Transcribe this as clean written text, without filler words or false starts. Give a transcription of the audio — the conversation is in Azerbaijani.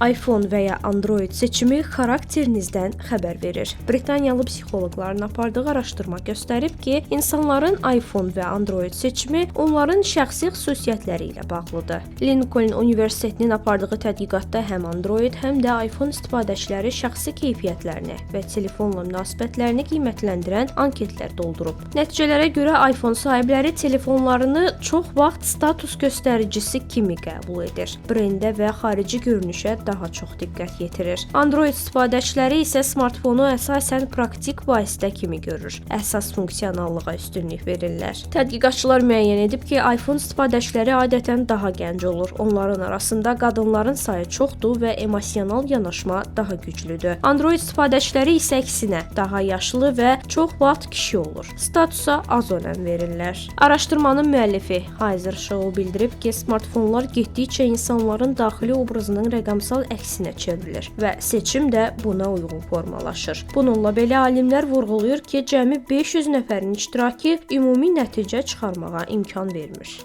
iPhone və ya Android seçimi xarakterinizdən xəbər verir. Britaniyalı psixoloqların apardığı araşdırma göstərib ki, insanların iPhone və Android seçimi onların şəxsi xüsusiyyətləri ilə bağlıdır. Lincoln Universitetinin apardığı tədqiqatda həm Android, həm də iPhone istifadəçiləri şəxsi keyfiyyətlərini və telefonla münasibətlərini qiymətləndirən anketlər doldurub. Nəticələrə görə iPhone sahibləri telefonlarını çox vaxt status göstəricisi kimi qəbul edir. Brendə və xarici görünüşə daha çox diqqət yetirir. Android istifadəçiləri isə smartfonu əsasən praktik vasitə kimi görür. Əsas funksionallığa üstünlük verirlər. Tədqiqatçılar müəyyən edib ki, iPhone istifadəçiləri adətən daha gənc olur. Onların arasında qadınların sayı çoxdur və emosional yanaşma daha güclüdür. Android istifadəçiləri isə əksinə daha yaşlı və çox vaxt kişi olur. Statusa az önəm verirlər. Araşdırmanın müəllifi Heiser Show bildirib ki, smartfonlar getdikcə insanların daxili obrazının rəqəmsal əksinə çevrilir və seçim də buna uyğun formalaşır. Bununla belə alimlər vurğulayır ki, cəmi 500 nəfərin iştirakı ümumi nəticə çıxarmağa imkan vermir.